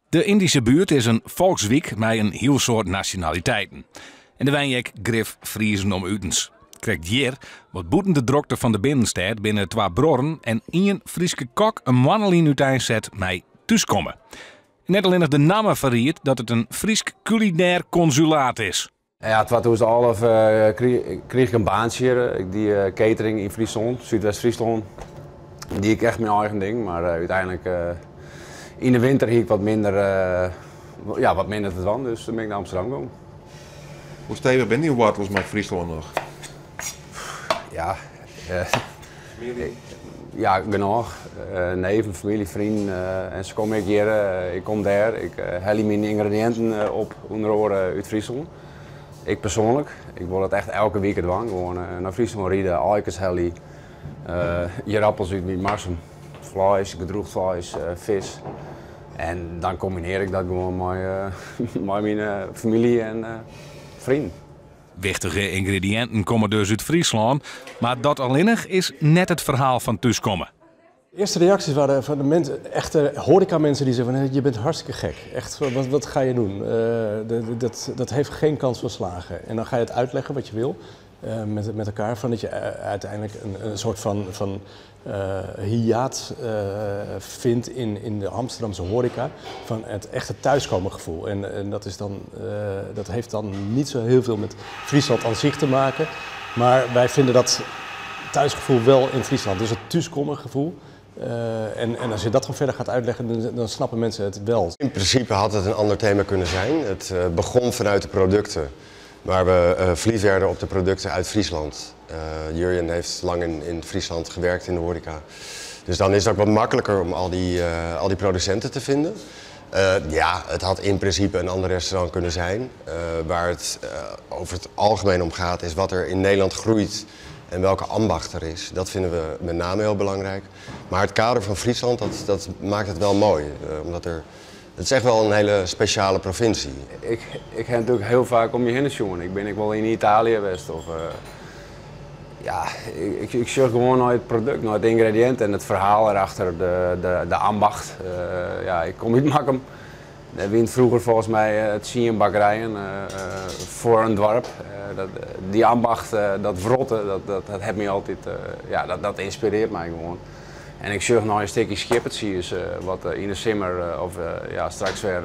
De Indische buurt is een volkswiek met een heel soort nationaliteiten. En de wijnjek grif Friezen om Utens. Krijgt hier wat boeten de drokte van de binnenstad binnen 2 broren en één Frieske kok een wandeling uiteenzet met thuiskomen. Net alleen nog de naam verriet dat het een Friesk culinair consulaat is. Ja, 2011 kreeg ik een baantje hier. Ik die catering in Friesland, Zuidwest-Friesland. Die ik echt mijn eigen ding, maar uiteindelijk in de winter hier ik wat minder te doen, dus dan ben ik naar Amsterdam gekomen. Hoe stevig ben die wortels met Friesland nog? Ja, ja, genoeg. Neven, familie, vrienden en ze komen ik hier, ik kom daar. Ik hel mijn ingrediënten op, onder andere uit Friesland. Ik persoonlijk, ik wil het echt elke week doen. Gewoon naar Friesland rijden, eikens heli, hier appels uit met marsum, vlees, gedroogd vlees, vis. En dan combineer ik dat gewoon met mijn familie en vrienden. Wichtige ingrediënten komen dus uit Friesland, maar dat alleenig is net het verhaal van thuiskomen. De eerste reacties waren van de mensen, echte horeca-mensen die zeiden van je bent hartstikke gek. Echt, wat ga je doen? Dat heeft geen kans van slagen. En dan ga je het uitleggen wat je wil met elkaar, van dat je uiteindelijk een soort van hiaat vindt in de Amsterdamse horeca van het echte thuiskomen gevoel. En dat is dan, dat heeft dan niet zo heel veel met Friesland aan zich te maken, maar wij vinden dat thuisgevoel wel in Friesland. Dus het thuiskomen gevoel. En als je dat gewoon verder gaat uitleggen, dan snappen mensen het wel. In principe had het een ander thema kunnen zijn. Het begon vanuit de producten, waar we verliefd werden op de producten uit Friesland. Jurjen heeft lang in Friesland gewerkt in de horeca. Dus dan is het ook wat makkelijker om al die producenten te vinden. Ja, het had in principe een ander restaurant kunnen zijn. Waar het over het algemeen om gaat, is wat er in Nederland groeit. En welke ambacht er is, dat vinden we met name heel belangrijk. Maar het kader van Friesland, dat maakt het wel mooi. Omdat het is echt wel een hele speciale provincie. Ik ga natuurlijk heel vaak om je heen jongen. Ik ben wel in Italië geweest. Ja, ik zorg gewoon naar het product, naar het ingrediënt en het verhaal erachter, de ambacht. Ja, ik kom uit Makkum. Er wint vroeger volgens mij het Sienbakkerijen voor een dorp. Die ambacht, dat vrotten, dat heeft me altijd, ja, dat inspireert mij gewoon. En ik zorg nog een stukje schippertjes, wat in de simmer of ja, straks weer.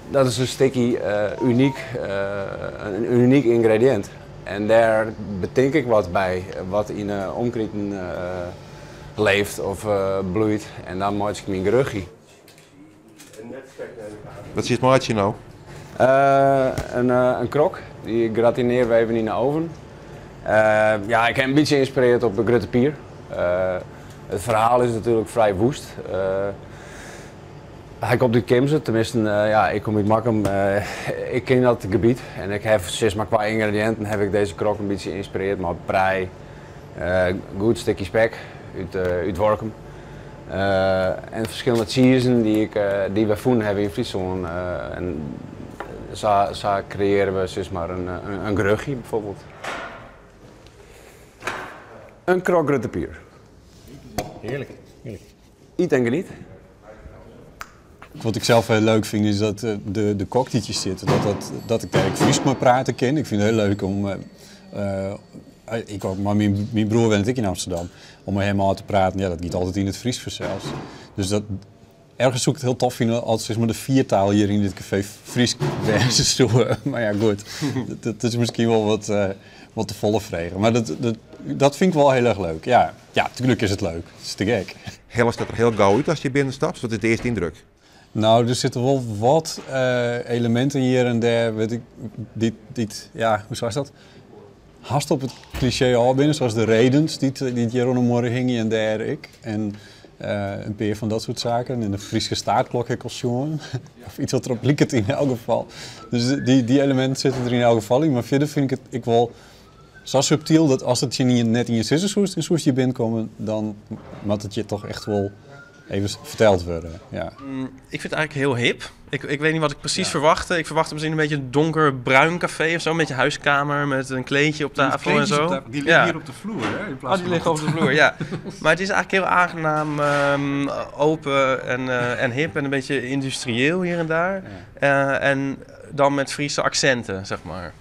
Dat is een stukje uniek, een uniek ingrediënt. En daar bedenk ik wat bij, wat in omkrieten leeft of bloeit. En dan maak ik mijn geruchtje. Wat zit maatje nou? Een krok, die gratineren we even in de oven. Ja, ik heb een beetje geïnspireerd op de Grutte Pier. Het verhaal is natuurlijk vrij woest. Hij komt uit Kemsen, tenminste, ja, ik kom uit Makkum. Ik ken dat gebied en ik heb sinds maar qua ingrediënten heb ik deze krok een beetje geïnspireerd. Maar prei, goed stukje spek uit Workum. En verschillende cheesen die we vonden hebben in Friesland. En zo creëren we dus maar een geruchtje bijvoorbeeld. Een krok Grutte Pier. Heerlijk, heerlijk. Eet en geniet. Wat ik zelf heel leuk vind is dat de kok die hier zit, dat ik eigenlijk Fries moet praten ken. Ik vind het heel leuk om, ik ook, maar mijn broer woont ik in Amsterdam, om met hem al te praten. Ja, dat gaat altijd in het Fries zelfs. Dus dat, ergens zoek ik het heel tof vinden als zeg maar, de viertaal hier in dit café Fries versus toe. Maar ja, goed, dat is misschien wel wat te volle vregen. Maar dat vind ik wel heel erg leuk. Ja, natuurlijk is het leuk. Het is te gek. Helle staat er heel gauw uit als je binnenstapt. Wat is de eerste indruk? Nou, er zitten wel wat elementen hier en daar, weet ik, ja, hoe zou dat? Haast op het cliché al binnen, zoals de redens die hier rondom hingen en daar ik. En een paar van dat soort zaken. En de Friese staartklok heb ik al jongen. Of iets wat erop lijkt in elk geval. Dus die elementen zitten er in elk geval in. Maar verder vind ik het wel zo subtiel dat als het je niet net in je sissensoest in soestje binnenkomen, dan moet het je toch echt wel even verteld worden. Ja. Ik vind het eigenlijk heel hip. Ik weet niet wat ik precies verwachtte. Ik verwachtte misschien een beetje een donkerbruin café of zo. Een beetje huiskamer met een kleedje op tafel en zo. Die liggen hier op de vloer, hè? In plaats Die liggen op de vloer, ja. Maar het is eigenlijk heel aangenaam, open en hip en een beetje industrieel hier en daar. En dan met Friese accenten, zeg maar.